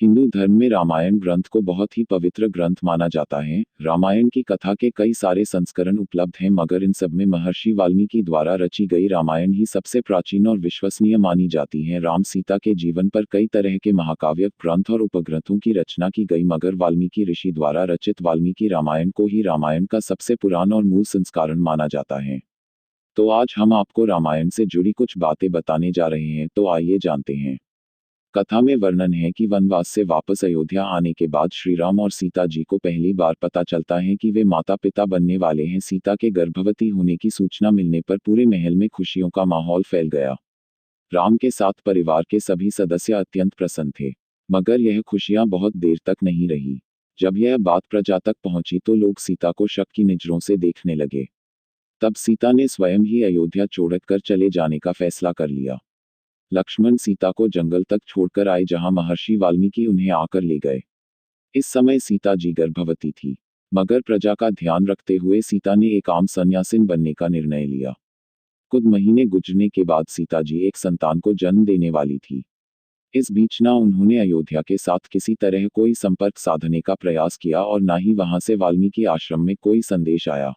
हिंदू धर्म में रामायण ग्रंथ को बहुत ही पवित्र ग्रंथ माना जाता है। रामायण की कथा के कई सारे संस्करण उपलब्ध हैं, मगर इन सब में महर्षि वाल्मीकि द्वारा रची गई रामायण ही सबसे प्राचीन और विश्वसनीय मानी जाती है। राम सीता के जीवन पर कई तरह के महाकाव्य ग्रंथ और उपग्रंथों की रचना की गई, मगर वाल्मीकि ऋषि द्वारा रचित वाल्मीकि रामायण को ही रामायण का सबसे पुराना और मूल संस्करण माना जाता है। तो आज हम आपको रामायण से जुड़ी कुछ बातें बताने जा रहे हैं, तो आइए जानते हैं। कथा में वर्णन है कि वनवास से वापस अयोध्या आने के बाद श्री राम और सीता जी को पहली बार पता चलता है कि वे माता पिता बनने वाले हैं। सीता के गर्भवती होने की सूचना मिलने पर पूरे महल में खुशियों का माहौल फैल गया। राम के साथ परिवार के सभी सदस्य अत्यंत प्रसन्न थे, मगर यह खुशियां बहुत देर तक नहीं रही। जब यह बात प्रजा तक पहुंची तो लोग सीता को शक की नजरों से देखने लगे। तब सीता ने स्वयं ही अयोध्या छोड़कर चले जाने का फैसला कर लिया। लक्ष्मण सीता को जंगल तक छोड़कर आए, जहां महर्षि वाल्मीकि उन्हें आकर ले गए। इस समय सीता जी गर्भवती थी, मगर प्रजा का ध्यान रखते हुए सीता ने एक आम सन्यासिन बनने का निर्णय लिया। कुछ महीने गुजरने के बाद सीता जी एक संतान को जन्म देने वाली थी। इस बीच ना उन्होंने अयोध्या के साथ किसी तरह कोई संपर्क साधने का प्रयास किया और ना ही वहां से वाल्मीकि आश्रम में कोई संदेश आया।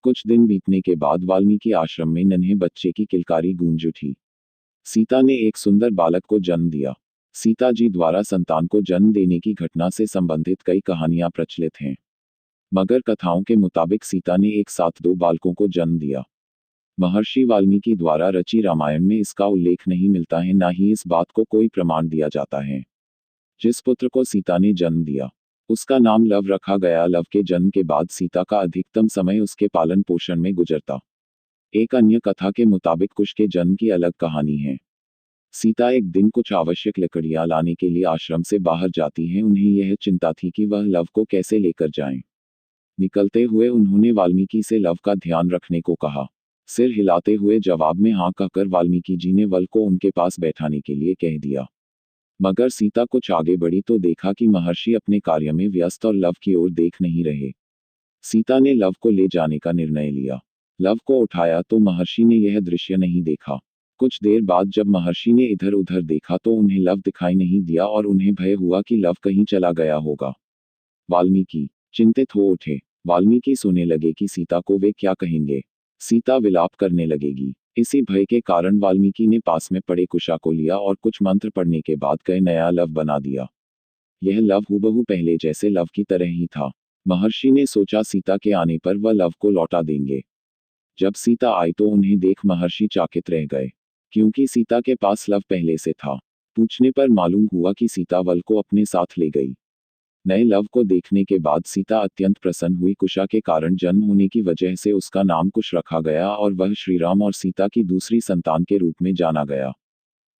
कुछ दिन बीतने के बाद वाल्मीकि आश्रम में नन्हे बच्चे की किलकारी गूंज उठी। सीता ने एक सुंदर बालक को जन्म दिया। सीता जी द्वारा संतान को जन्म देने की घटना से संबंधित कई कहानियां प्रचलित हैं, मगर कथाओं के मुताबिक सीता ने एक साथ दो बालकों को जन्म दिया। महर्षि वाल्मीकि द्वारा रची रामायण में इसका उल्लेख नहीं मिलता है, ना ही इस बात को कोई प्रमाण दिया जाता है। जिस पुत्र को सीता ने जन्म दिया उसका नाम लव रखा गया। लव के जन्म के बाद सीता का अधिकतम समय उसके पालन पोषण में गुजरता। एक अन्य कथा के मुताबिक कुश के जन्म की अलग कहानी है। सीता एक दिन कुछ आवश्यक लकड़ियां लाने के लिए आश्रम से बाहर जाती हैं। उन्हें यह चिंता थी कि वह लव को कैसे लेकर जाएं। निकलते हुए उन्होंने वाल्मीकि से लव का ध्यान रखने को कहा। सिर हिलाते हुए जवाब में हाँ कहकर वाल्मीकि जी ने वल को उनके पास बैठाने के लिए कह दिया। मगर सीता कुछ आगे बढ़ी तो देखा कि महर्षि अपने कार्य में व्यस्त और लव की ओर देख नहीं रहे। सीता ने लव को ले जाने का निर्णय लिया। लव को उठाया तो महर्षि ने यह दृश्य नहीं देखा। कुछ देर बाद जब महर्षि ने इधर उधर देखा तो उन्हें लव दिखाई नहीं दिया और उन्हें भय हुआ कि लव कहीं चला गया होगा। वाल्मीकि चिंतित हो उठे। वाल्मीकि सोचने लगे कि सीता को वे क्या कहेंगे। सीता विलाप करने लगेगी। इसी भय के कारण वाल्मीकि ने पास में पड़े कुशा को लिया और कुछ मंत्र पढ़ने के बाद कई नया लव बना दिया। यह लव हूबहू पहले जैसे लव की तरह ही था। महर्षि ने सोचा सीता के आने पर वह लव को लौटा देंगे। जब सीता आई तो उन्हें देख महर्षि चकित रह गए, क्योंकि सीता के पास लव पहले से था। पूछने पर मालूम हुआ कि सीता वल को अपने साथ ले गई। नए लव को देखने के बाद सीता अत्यंत प्रसन्न हुई। कुशा के कारण जन्म होने की वजह से उसका नाम कुश रखा गया और वह श्रीराम और सीता की दूसरी संतान के रूप में जाना गया।